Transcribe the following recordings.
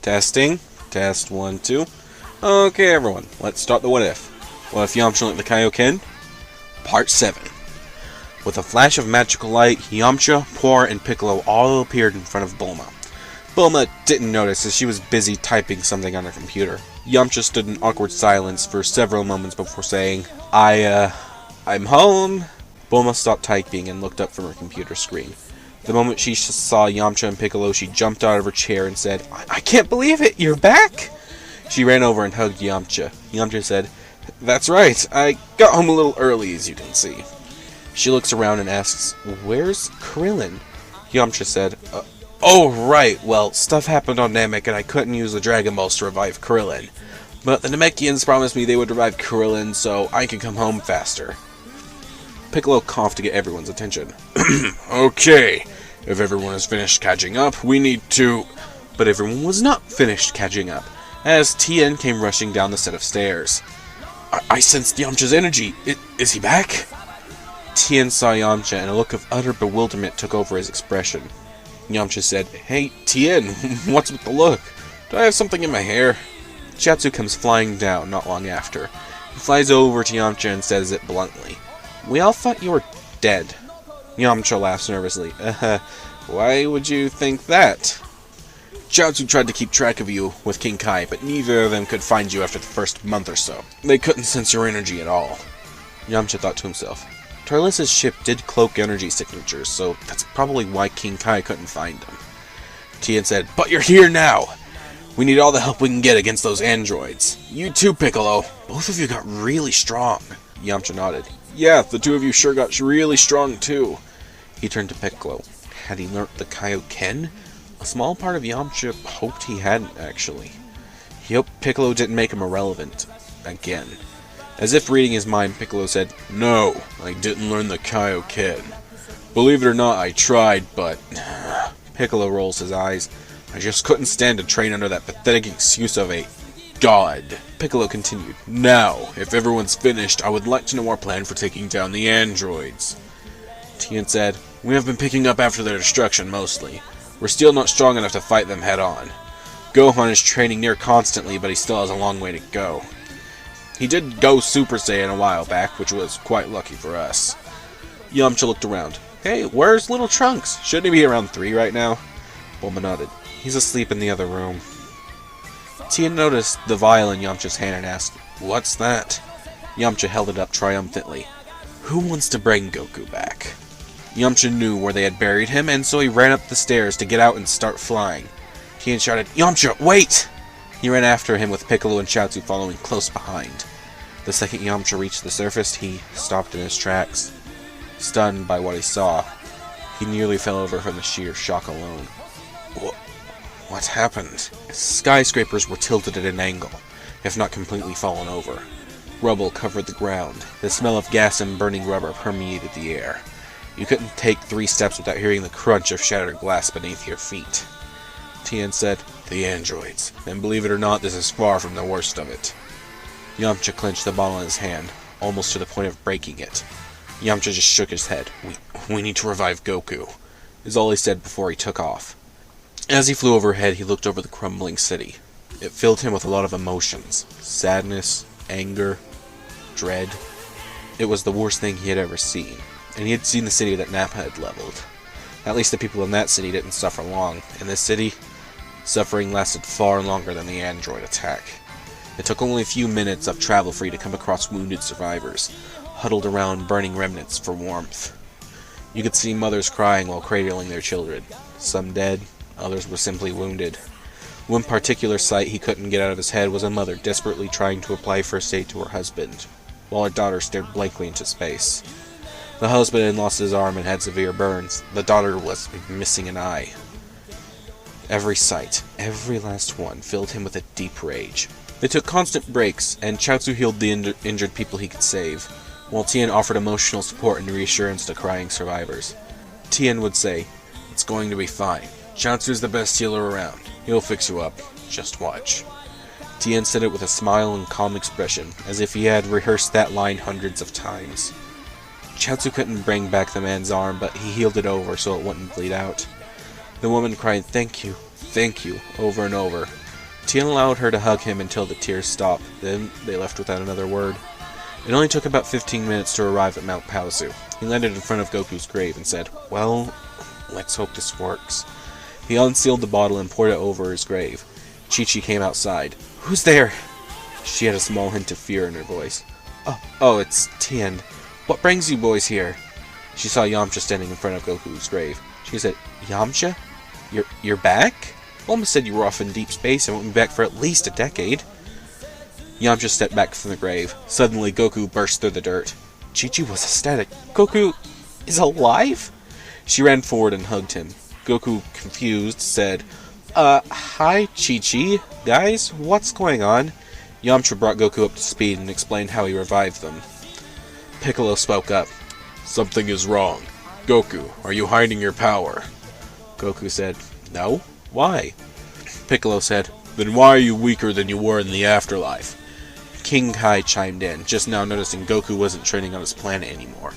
Testing. Test 1, 2. Okay, everyone, let's start the what if. What if Yamcha linked the Kaioken? Part 7. With a flash of magical light, Yamcha, Poor, and Piccolo all appeared in front of Bulma. Bulma didn't notice as she was busy typing something on her computer. Yamcha stood in awkward silence for several moments before saying, I'm home. Bulma stopped typing and looked up from her computer screen. The moment she saw Yamcha and Piccolo, she jumped out of her chair and said, I can't believe it, you're back! She ran over and hugged Yamcha. Yamcha said, That's right, I got home a little early, as you can see. She looks around and asks, Where's Krillin? Yamcha said, Oh, right, well, stuff happened on Namek and I couldn't use the Dragon Balls to revive Krillin. But the Namekians promised me they would revive Krillin so I could come home faster. Piccolo coughed to get everyone's attention. Okay, if everyone is finished catching up, we need to... But everyone was not finished catching up, as Tien came rushing down the set of stairs. I sensed Yamcha's energy. Is he back? Tien saw Yamcha, and a look of utter bewilderment took over his expression. Yamcha said, Hey, Tien, what's with the look? Do I have something in my hair? Chiaotzu comes flying down not long after. He flies over to Yamcha and says it bluntly. We all thought you were dead. Yamcha laughs nervously. Why would you think that? Chiaotzu tried to keep track of you with King Kai, but neither of them could find you after the first month or so. They couldn't sense your energy at all. Yamcha thought to himself. Turles' ship did cloak energy signatures, so that's probably why King Kai couldn't find them. Tien said, But you're here now! We need all the help we can get against those androids. You too, Piccolo. Both of you got really strong. Yamcha nodded. Yeah, the two of you sure got really strong too. He turned to Piccolo. Had he learnt the Kaioken? A small part of Yamcha hoped he hadn't, actually. He hoped Piccolo didn't make him irrelevant. Again. As if reading his mind, Piccolo said, No, I didn't learn the Kaioken. Believe it or not, I tried, but... Piccolo rolls his eyes. I just couldn't stand to train under that pathetic excuse of a god. Piccolo continued, Now, if everyone's finished, I would like to know our plan for taking down the androids. Tien said, We have been picking up after their destruction, mostly. We're still not strong enough to fight them head-on. Gohan is training near constantly, but he still has a long way to go. He did go Super Saiyan a while back, which was quite lucky for us. Yamcha looked around. Hey, where's Little Trunks? Shouldn't he be around 3 right now? Bulma nodded. He's asleep in the other room. Tien noticed the vial in Yamcha's hand and asked, What's that? Yamcha held it up triumphantly. Who wants to bring Goku back? Yamcha knew where they had buried him, and so he ran up the stairs to get out and start flying. Tien shouted, Yamcha, wait! He ran after him with Piccolo and Chiaotzu following close behind. The second Yamcha reached the surface, he stopped in his tracks. Stunned by what he saw, he nearly fell over from the sheer shock alone. What happened? Skyscrapers were tilted at an angle, if not completely fallen over. Rubble covered the ground. The smell of gas and burning rubber permeated the air. You couldn't take 3 steps without hearing the crunch of shattered glass beneath your feet. Tien said, The androids. And believe it or not, this is far from the worst of it. Yamcha clenched the bottle in his hand, almost to the point of breaking it. Yamcha just shook his head. We need to revive Goku, is all he said before he took off. As he flew overhead, he looked over the crumbling city. It filled him with a lot of emotions. Sadness, anger, dread. It was the worst thing he had ever seen. And he had seen the city that Nappa had leveled. At least the people in that city didn't suffer long. In this city, suffering lasted far longer than the android attack. It took only a few minutes of travel for you to come across wounded survivors, huddled around burning remnants for warmth. You could see mothers crying while cradling their children. Some dead, others were simply wounded. One particular sight he couldn't get out of his head was a mother desperately trying to apply first aid to her husband, while her daughter stared blankly into space. The husband had lost his arm and had severe burns. The daughter was missing an eye. Every sight, every last one, filled him with a deep rage. They took constant breaks, and Chiaotzu healed the injured people he could save, while Tien offered emotional support and reassurance to crying survivors. Tien would say, It's going to be fine. Chiaotzu's the best healer around. He'll fix you up. Just watch. Tien said it with a smile and calm expression, as if he had rehearsed that line hundreds of times. Chiaotzu couldn't bring back the man's arm, but he healed it over so it wouldn't bleed out. The woman cried, thank you, over and over. Tien allowed her to hug him until the tears stopped, then they left without another word. It only took about 15 minutes to arrive at Mount Paozu. He landed in front of Goku's grave and said, "Well, let's hope this works." He unsealed the bottle and poured it over his grave. Chi-Chi came outside. "Who's there?" She had a small hint of fear in her voice. Oh, it's Tien. What brings you boys here?" She saw Yamcha standing in front of Goku's grave. She said, "Yamcha? You're back? Mama said you were off in deep space and won't be back for at least a decade." Yamcha stepped back from the grave. Suddenly, Goku burst through the dirt. Chi-Chi was ecstatic. "Goku is alive?" She ran forward and hugged him. Goku, confused, said, Hi, Chi-Chi. Guys, what's going on?" Yamcha brought Goku up to speed and explained how he revived them. Piccolo spoke up. "Something is wrong. Goku, are you hiding your power?" Goku said, "No. Why?" Piccolo said, "Then why are you weaker than you were in the afterlife?" King Kai chimed in, just now noticing Goku wasn't training on his planet anymore.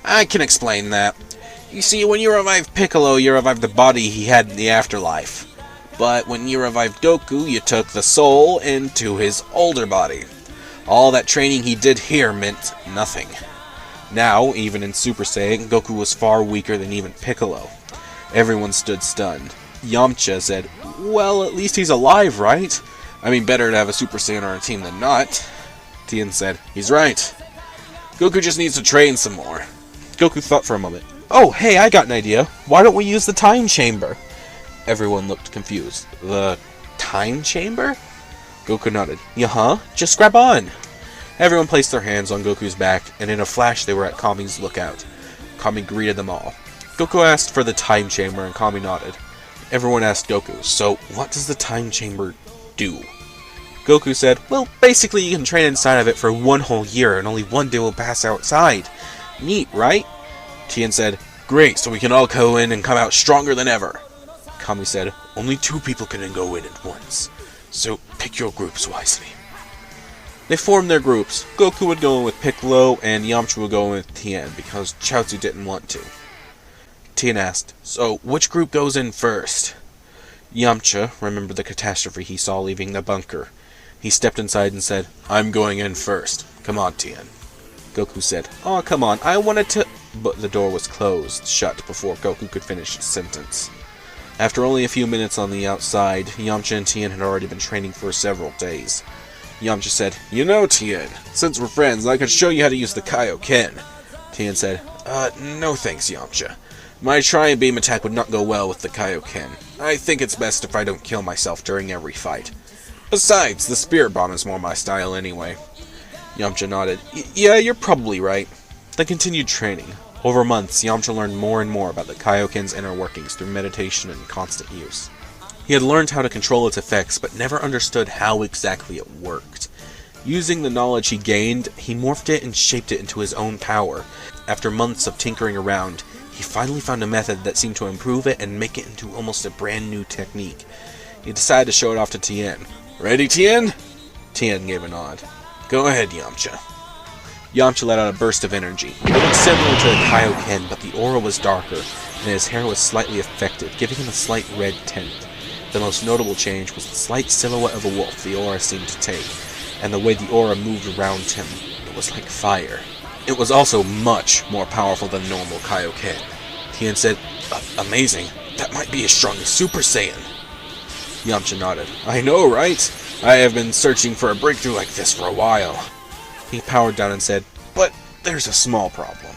"I can explain that. You see, when you revived Piccolo, you revived the body he had in the afterlife. But when you revived Goku, you took the soul into his older body. All that training he did here meant nothing. Now, even in Super Saiyan, Goku was far weaker than even Piccolo." Everyone stood stunned. Yamcha said, "Well, at least he's alive, right? I mean, better to have a Super Saiyan on our team than not." Tien said, "He's right. Goku just needs to train some more." Goku thought for a moment. "Oh, hey, I got an idea. Why don't we use the time chamber?" Everyone looked confused. "The time chamber?" Goku nodded. "Yeah-huh, just grab on." Everyone placed their hands on Goku's back, and in a flash they were at Kami's lookout. Kami greeted them all. Goku asked for the time chamber, and Kami nodded. Everyone asked Goku, "So, what does the time chamber do?" Goku said, "Well, basically you can train inside of it for 1 whole year, and only 1 day will pass outside. Neat, right?" Tien said, "Great, so we can all go in and come out stronger than ever." Kami said, "Only 2 people can go in at once, so pick your groups wisely." They formed their groups. Goku would go in with Piccolo, and Yamcha would go in with Tien, because Chaozu didn't want to. Tien asked, "So, which group goes in first?" Yamcha remembered the catastrophe he saw leaving the bunker. He stepped inside and said, "I'm going in first. Come on, Tien." Goku said, "Oh, come on, I wanted to..." But the door was closed shut before Goku could finish his sentence. After only a few minutes on the outside, Yamcha and Tien had already been training for several days. Yamcha said, "You know, Tien, since we're friends, I could show you how to use the Kaioken." Tien said, No thanks, Yamcha. My Tri-Beam attack would not go well with the Kaioken. I think it's best if I don't kill myself during every fight. Besides, the Spirit Bomb is more my style anyway." Yamcha nodded. Yeah, you're probably right." They continued training. Over months, Yamcha learned more and more about the Kaioken's inner workings through meditation and constant use. He had learned how to control its effects, but never understood how exactly it worked. Using the knowledge he gained, he morphed it and shaped it into his own power. After months of tinkering around, he finally found a method that seemed to improve it and make it into almost a brand new technique. He decided to show it off to Tien. "Ready, Tien?" Tien gave a nod. "Go ahead, Yamcha." Yamcha let out a burst of energy. It looked similar to the Kaioken, but the aura was darker, and his hair was slightly affected, giving him a slight red tint. The most notable change was the slight silhouette of a wolf the aura seemed to take, and the way the aura moved around him. It was like fire. It was also much more powerful than normal Kaioken. Tien said, "Amazing. That might be as strong as Super Saiyan." Yamcha nodded. "I know, right? I have been searching for a breakthrough like this for a while." He powered down and said, "But there's a small problem."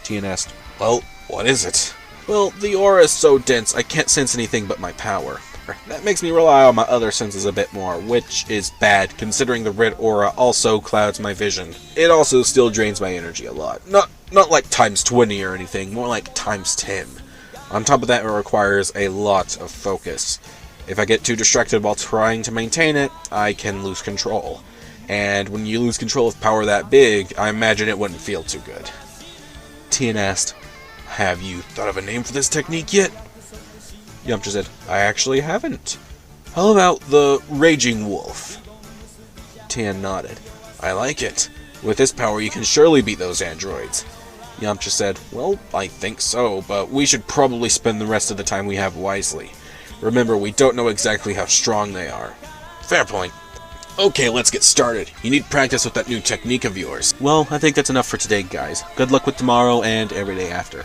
Tien asked, "Well, what is it?" "Well, the aura is so dense I can't sense anything but my power. That makes me rely on my other senses a bit more, which is bad, considering the red aura also clouds my vision. It also still drains my energy a lot. Not like times 20 or anything, more like times 10. On top of that, it requires a lot of focus. If I get too distracted while trying to maintain it, I can lose control. And when you lose control of power that big, I imagine it wouldn't feel too good." Tien asked, "Have you thought of a name for this technique yet?" Yamcha said, "I actually haven't. How about the Raging Wolf?" Tien nodded. "I like it. With this power you can surely beat those androids." Yamcha said, "Well, I think so, but we should probably spend the rest of the time we have wisely. Remember, we don't know exactly how strong they are." Fair point. Okay, let's get started. You need practice with that new technique of yours. Well, I think that's enough for today, guys. Good luck with tomorrow and every day after.